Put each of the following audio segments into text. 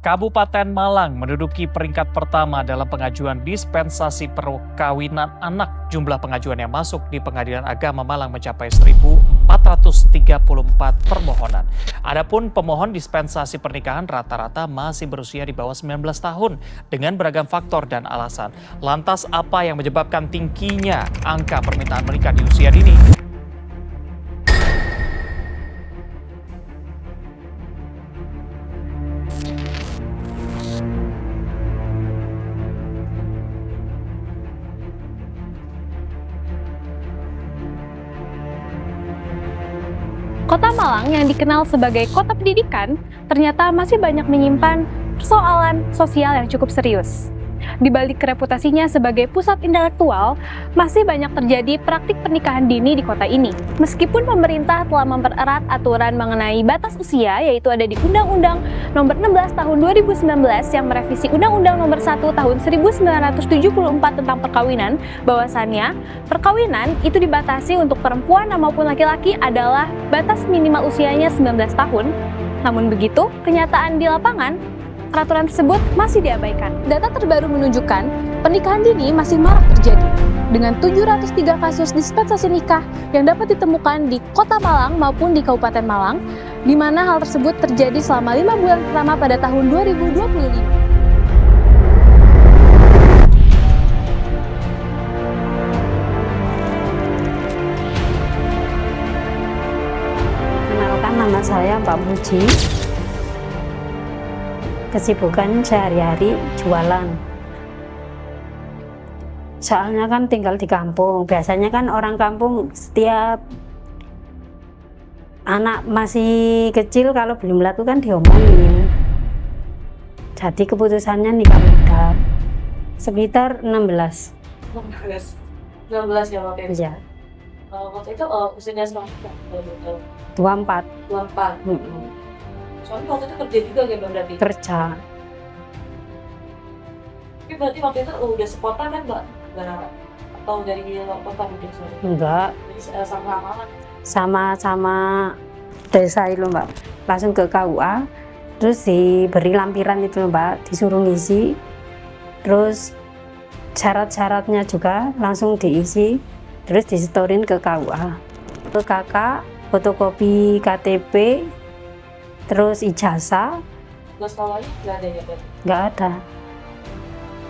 Kabupaten Malang menduduki peringkat pertama dalam pengajuan dispensasi perkawinan anak. Jumlah pengajuan yang masuk di Pengadilan Agama Malang mencapai 1.434 permohonan. Adapun pemohon dispensasi pernikahan rata-rata masih berusia di bawah 19 tahun dengan beragam faktor dan alasan. Lantas apa yang menyebabkan tingginya angka permintaan menikah di usia dini? Kota Malang yang dikenal sebagai kota pendidikan ternyata masih banyak menyimpan persoalan sosial yang cukup serius. Di balik reputasinya sebagai pusat intelektual, masih banyak terjadi praktik pernikahan dini di kota ini. Meskipun pemerintah telah mempererat aturan mengenai batas usia, yaitu ada di Undang-Undang Nomor 16 Tahun 2019 yang merevisi Undang-Undang Nomor 1 Tahun 1974 tentang perkawinan, bahwasannya perkawinan itu dibatasi untuk perempuan maupun laki-laki adalah batas minimal usianya 19 tahun. Namun begitu, kenyataan di lapangan, peraturan tersebut masih diabaikan. Data terbaru menunjukkan pernikahan dini masih marak terjadi, dengan 703 kasus dispensasi nikah yang dapat ditemukan di Kota Malang maupun di Kabupaten Malang, di mana hal tersebut terjadi selama 5 bulan pertama pada tahun 2025. Kenalkan, nama saya Mbak Muji. Kesibukan sehari-hari jualan. Soalnya kan tinggal di kampung. Biasanya kan orang kampung setiap anak masih kecil kalau belum laku kan diomongin. Jadi keputusannya nikah muda. Sekitar 16. 16 ya waktu itu? Iya. Waktu itu usianya berapa? 24. 24. Soalnya waktu itu kerja juga kan Mbak berarti? Kerja. Tapi berarti waktu itu udah sekota kan Mbak? Atau dari luar kota mungkin? Enggak. Jadi sama-sama kan? Sama-sama desa itu Mbak. Langsung ke KUA. Terus diberi lampiran itu Mbak. Disuruh ngisi. Terus syarat-syaratnya juga langsung diisi. Terus disetorin ke KUA. Ke kakak, fotokopi KTP, terus ijazah. Gak sekolahnya nggak ada ya Mbak? Nggak ada.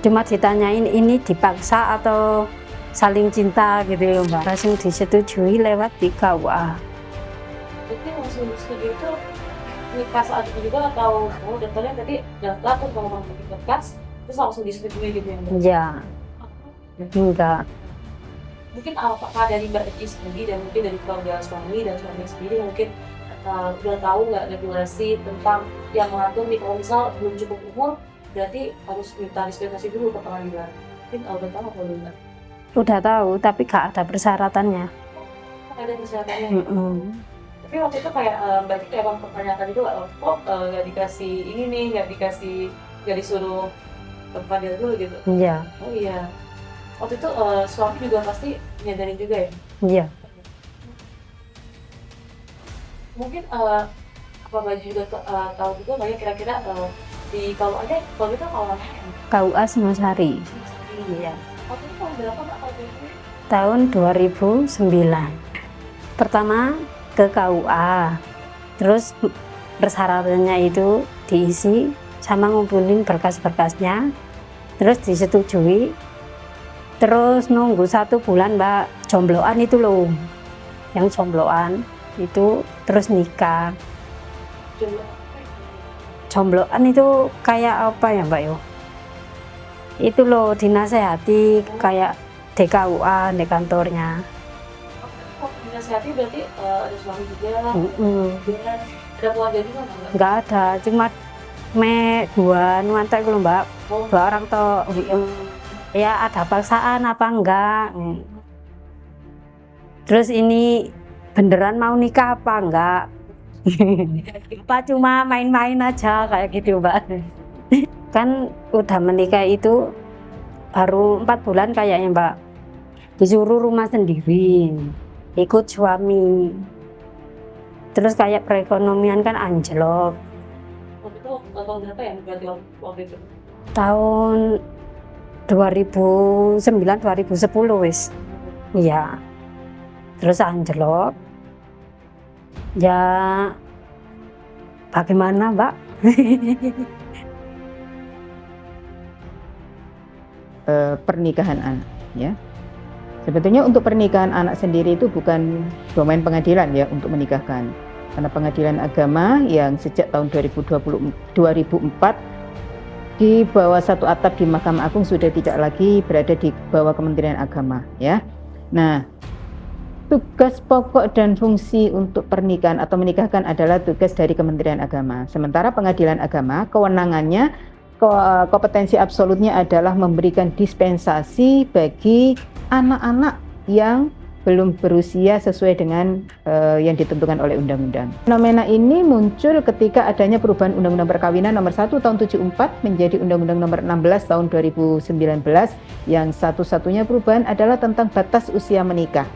Cuma ditanyain ini dipaksa atau saling cinta gitu ya Mbak. Langsung disetujui lewat di KUA. Jadi langsung studi itu nikah saat itu juga atau daftarnya tadi daftar terus kalau mau bikin berkas terus langsung disetujui gitu ya Mbak? Iya. Enggak. Mungkin apakah dari Mbak Eci sendiri dan mungkin dari keluarga suami dan suami sendiri mungkin udah tahu nggak regulasi tentang yang mengatur nih kalau misal belum cukup umur berarti harus minta dispensasi dulu ke pengadilan. Mungkin udah tahu atau belum? Udah tahu tapi nggak ada persyaratannya. Ada persyaratannya. Tapi waktu itu kayak Mbak Eci emang pertanyaan itu kok nggak dikasih ini nih, nggak disuruh ke pengadilan dulu gitu. Iya. Oh iya. Waktu itu suami juga pasti nyadarin juga ya? Iya. Mungkin apa baju juga tahu juga banyak kira-kira di kalau ada kalau kita kalau KUA Singosari. Iya. waktu itu tahun berapa Pak kalau itu? Tahun 2009. Pertama ke KUA. Terus persyaratannya itu diisi sama ngumpulin berkas-berkasnya. Terus disetujui. Terus nunggu 1 bulan Mbak, jombloan itu loh. Yang jombloan itu terus nikah. Jombloan itu kayak apa ya Mbak yo? Itu loh dinasehati kayak DKUA di kantornya. Waktu dinasehati berarti ada suami juga, dan ada keluarga juga nggak? Nggak ada, cuma dua nuansa itu loh Mbak. Dua orang toh. Ya ada paksaan apa enggak. Terus ini beneran mau nikah apa enggak? Apa cuma main-main aja kayak gitu Mbak. Kan udah menikah itu baru 4 bulan kayaknya Mbak. Disuruh rumah sendiri, ikut suami. Terus kayak perekonomian kan anjlok. Waktu itu tahun berapa ya berarti waktu itu? Tahun 2009 2010 wis. Iya. Terus anjlok. Ya bagaimana, Mbak? Pernikahan anak ya. Sebetulnya untuk pernikahan anak sendiri itu bukan domain pengadilan ya untuk menikahkan. Karena pengadilan agama yang sejak tahun 2004 di bawah satu atap di Mahkamah Agung sudah tidak lagi berada di bawah Kementerian Agama ya. Nah, tugas pokok dan fungsi untuk pernikahan atau menikahkan adalah tugas dari Kementerian Agama. Sementara pengadilan agama kewenangannya kompetensi absolutnya adalah memberikan dispensasi bagi anak-anak yang belum berusia sesuai dengan yang ditentukan oleh undang-undang. Fenomena ini muncul ketika adanya perubahan Undang-Undang Perkawinan nomor 1 tahun 74 menjadi Undang-Undang nomor 16 tahun 2019 yang satu-satunya perubahan adalah tentang batas usia menikah.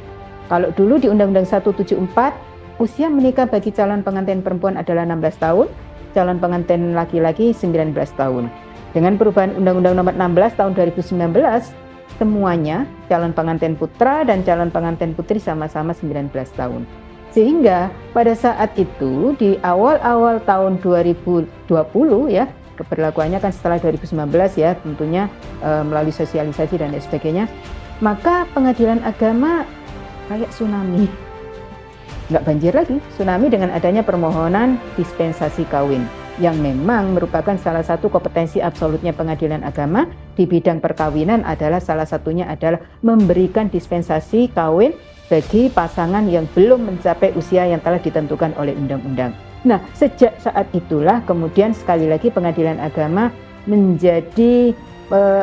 Kalau dulu di Undang-Undang 174 usia menikah bagi calon pengantin perempuan adalah 16 tahun, calon pengantin laki-laki 19 tahun. Dengan perubahan Undang-Undang nomor 16 tahun 2019 semuanya calon pengantin putra dan calon pengantin putri sama-sama 19 tahun. Sehingga pada saat itu di awal-awal tahun 2020 ya, keberlakuannya kan setelah 2019 ya tentunya melalui sosialisasi dan lain sebagainya, maka pengadilan agama kayak tsunami. Nggak banjir lagi, tsunami dengan adanya permohonan dispensasi kawin yang memang merupakan salah satu kompetensi absolutnya pengadilan agama di bidang perkawinan adalah salah satunya adalah memberikan dispensasi kawin bagi pasangan yang belum mencapai usia yang telah ditentukan oleh undang-undang. Nah, sejak saat itulah kemudian sekali lagi pengadilan agama menjadi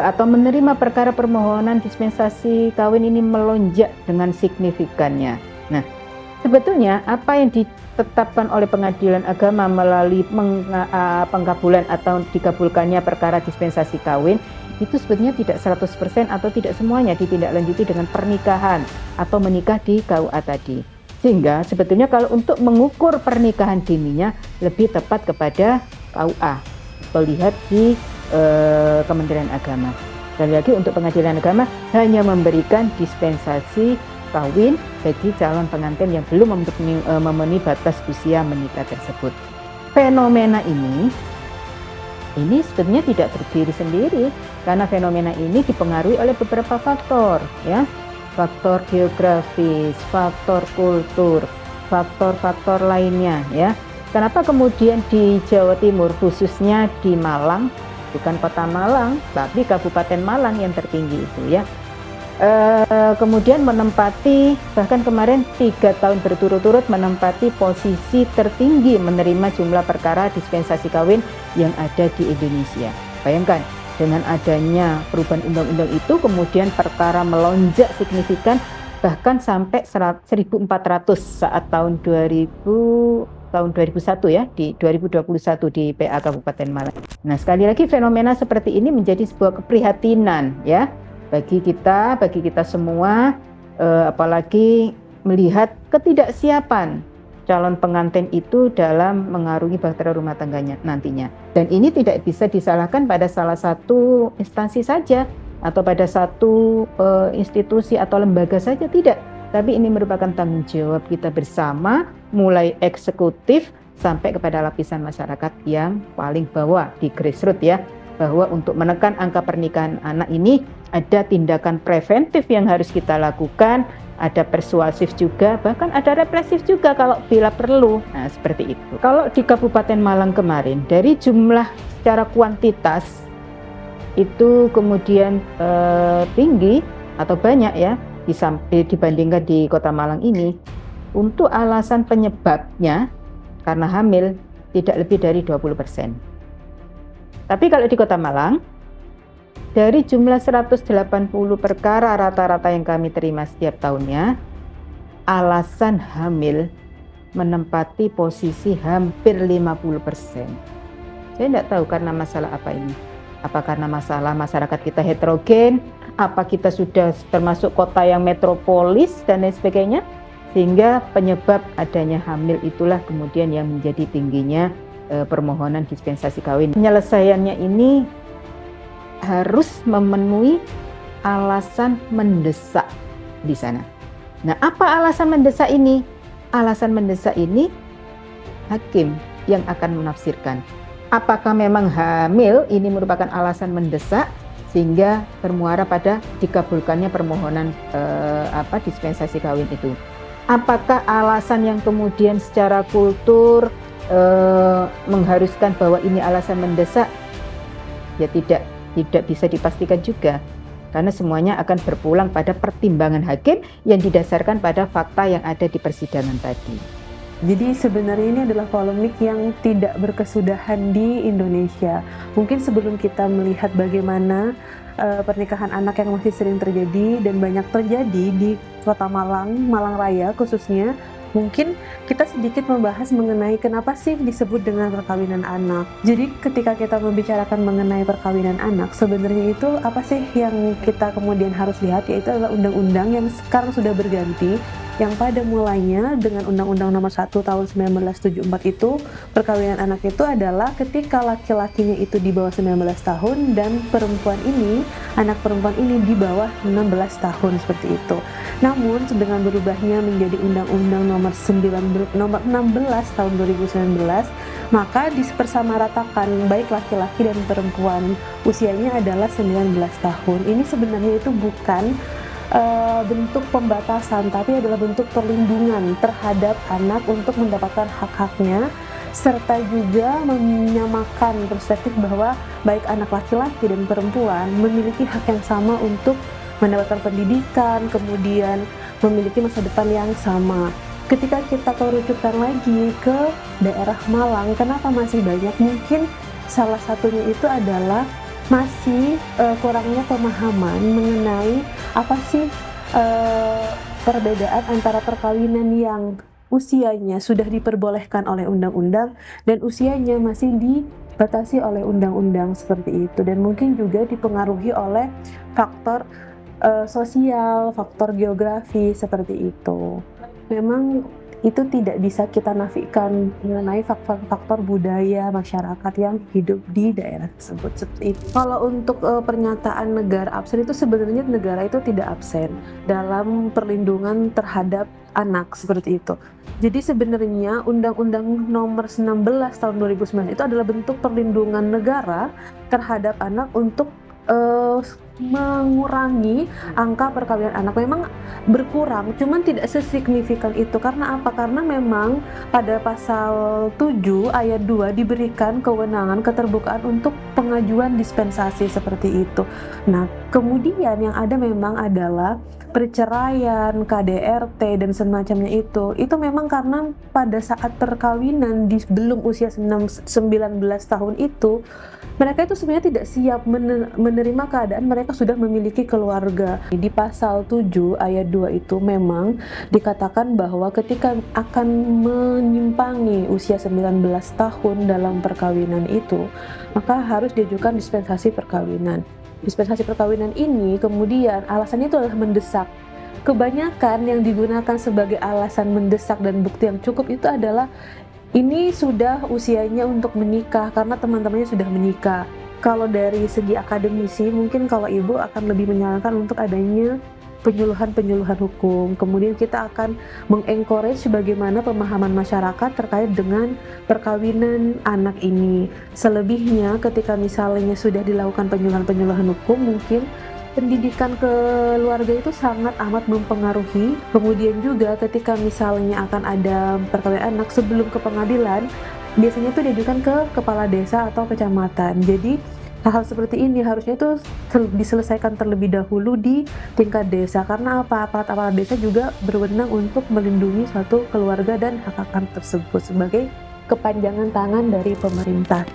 atau menerima perkara permohonan dispensasi kawin ini melonjak dengan signifikannya. Nah, sebetulnya apa yang ditetapkan oleh pengadilan agama melalui pengkabulan atau dikabulkannya perkara dispensasi kawin itu sebetulnya tidak 100% atau tidak semuanya ditindaklanjuti dengan pernikahan atau menikah di KUA tadi. Sehingga sebetulnya kalau untuk mengukur pernikahan dininya lebih tepat kepada KUA atau lihat di Kementerian Agama. Dan lagi untuk pengadilan agama hanya memberikan dispensasi kawin bagi calon pengantin yang belum memenuhi batas usia menikah tersebut. Fenomena ini sebetulnya tidak berdiri sendiri karena fenomena ini dipengaruhi oleh beberapa faktor ya. Faktor geografis, faktor kultur, faktor-faktor lainnya ya. Kenapa kemudian di Jawa Timur khususnya di Malang, bukan Kota Malang tapi Kabupaten Malang yang tertinggi itu ya. Kemudian menempati bahkan kemarin 3 tahun berturut-turut menempati posisi tertinggi menerima jumlah perkara dispensasi kawin yang ada di Indonesia. Bayangkan dengan adanya perubahan undang-undang itu kemudian perkara melonjak signifikan bahkan sampai 1.400 saat tahun 2001 ya di 2021 di PA Kabupaten Malang. Nah, sekali lagi fenomena seperti ini menjadi sebuah keprihatinan ya. Bagi kita semua, apalagi melihat ketidaksiapan calon pengantin itu dalam mengarungi bahtera rumah tangganya nantinya. Dan ini tidak bisa disalahkan pada salah satu instansi saja atau pada satu institusi atau lembaga saja, tidak. Tapi ini merupakan tanggung jawab kita bersama, mulai eksekutif sampai kepada lapisan masyarakat yang paling bawah di grassroots ya. Bahwa untuk menekan angka pernikahan anak ini ada tindakan preventif yang harus kita lakukan, ada persuasif juga, bahkan ada represif juga kalau bila perlu. Nah, seperti itu. Kalau di Kabupaten Malang kemarin, dari jumlah secara kuantitas itu kemudian tinggi atau banyak ya, dibandingkan di Kota Malang ini, untuk alasan penyebabnya karena hamil tidak lebih dari 20%. Tapi kalau di Kota Malang, dari jumlah 180 perkara rata-rata yang kami terima setiap tahunnya, alasan hamil menempati posisi hampir 50%. Saya tidak tahu karena masalah apa ini. Apa karena masalah masyarakat kita heterogen, apa kita sudah termasuk kota yang metropolis dan lain sebagainya, sehingga penyebab adanya hamil itulah kemudian yang menjadi tingginya permohonan dispensasi kawin. Penyelesaiannya ini harus memenuhi alasan mendesak di sana. Nah, apa alasan mendesak ini? Alasan mendesak ini hakim yang akan menafsirkan. Apakah memang hamil ini merupakan alasan mendesak sehingga bermuara pada dikabulkannya permohonan dispensasi kawin itu? Apakah alasan yang kemudian secara kultur mengharuskan bahwa ini alasan mendesak? Ya tidak bisa dipastikan juga, karena semuanya akan berpulang pada pertimbangan hakim yang didasarkan pada fakta yang ada di persidangan tadi. Jadi sebenarnya ini adalah polemik yang tidak berkesudahan di Indonesia. Mungkin sebelum kita melihat bagaimana pernikahan anak yang masih sering terjadi dan banyak terjadi di Kota Malang, Malang Raya khususnya, mungkin kita sedikit membahas mengenai kenapa sih disebut dengan perkawinan anak. Jadi ketika kita membicarakan mengenai perkawinan anak, sebenarnya itu apa sih yang kita kemudian harus lihat, yaitu adalah undang-undang yang sekarang sudah berganti, yang pada mulanya dengan Undang-Undang Nomor 1 Tahun 1974 itu, perkawinan anak itu adalah ketika laki-lakinya itu di bawah 19 tahun dan anak perempuan ini di bawah 16 tahun, seperti itu. Namun dengan berubahnya menjadi Undang-Undang Nomor 16 Tahun 2019, maka dipersamaratakan baik laki-laki dan perempuan usianya adalah 19 tahun. Ini sebenarnya itu bukan bentuk pembatasan, tapi adalah bentuk perlindungan terhadap anak untuk mendapatkan hak-haknya, serta juga menyamakan perspektif bahwa baik anak laki-laki dan perempuan memiliki hak yang sama untuk mendapatkan pendidikan, kemudian memiliki masa depan yang sama. Ketika kita kerucutkan lagi ke daerah Malang, kenapa masih banyak? Mungkin salah satunya itu adalah masih kurangnya pemahaman mengenai apa sih perbedaan antara perkawinan yang usianya sudah diperbolehkan oleh undang-undang dan usianya masih dibatasi oleh undang-undang seperti itu, dan mungkin juga dipengaruhi oleh faktor sosial, faktor geografi seperti itu. Memang itu tidak bisa kita nafikan mengenai faktor budaya masyarakat yang hidup di daerah tersebut seperti itu. Kalau untuk pernyataan negara absen, itu sebenarnya negara itu tidak absen dalam perlindungan terhadap anak seperti itu. Jadi sebenarnya Undang-Undang Nomor 19 Tahun 2009 itu adalah bentuk perlindungan negara terhadap anak untuk mengurangi angka perkawinan anak. Memang berkurang, cuman tidak sesignifikan itu. Karena apa? Karena memang pada pasal 7 ayat 2 diberikan kewenangan keterbukaan untuk pengajuan dispensasi seperti itu. Nah, kemudian yang ada memang adalah perceraian, KDRT dan semacamnya itu memang karena pada saat perkawinan di belum usia 19 tahun itu, mereka itu sebenarnya tidak siap menerima keadaan mereka sudah memiliki keluarga. Di pasal 7 ayat 2 itu memang dikatakan bahwa ketika akan menyimpangi usia 19 tahun dalam perkawinan itu, maka harus diajukan dispensasi perkawinan. Dispensasi perkawinan ini kemudian alasannya itu adalah mendesak. Kebanyakan yang digunakan sebagai alasan mendesak dan bukti yang cukup itu adalah ini sudah usianya untuk menikah karena teman-temannya sudah menikah. Kalau dari segi akademisi, mungkin kalau ibu akan lebih menyarankan untuk adanya penyuluhan hukum. Kemudian kita akan mengencourage bagaimana pemahaman masyarakat terkait dengan perkawinan anak ini. Selebihnya ketika misalnya sudah dilakukan penyuluhan hukum, mungkin pendidikan keluarga itu sangat amat mempengaruhi. Kemudian juga ketika misalnya akan ada perkawinan anak sebelum ke pengadilan, biasanya itu diajukan ke kepala desa atau kecamatan. Jadi hal-hal seperti ini harusnya itu diselesaikan terlebih dahulu di tingkat desa. Karena apa? Aparat desa juga berwenang untuk melindungi suatu keluarga dan hak-hak tersebut sebagai kepanjangan tangan dari pemerintah.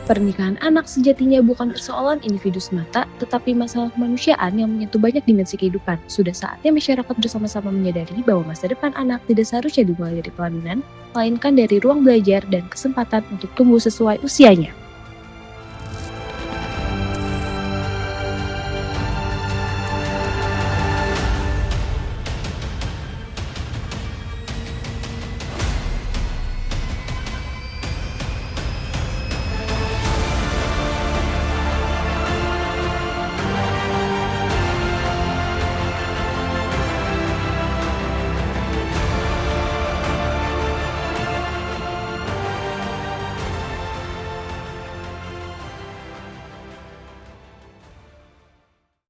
Pernikahan anak sejatinya bukan persoalan individu semata, tetapi masalah kemanusiaan yang menyentuh banyak dimensi kehidupan. Sudah saatnya masyarakat bersama-sama menyadari bahwa masa depan anak tidak seharusnya dimulai dari pelaminan, melainkan dari ruang belajar dan kesempatan untuk tumbuh sesuai usianya.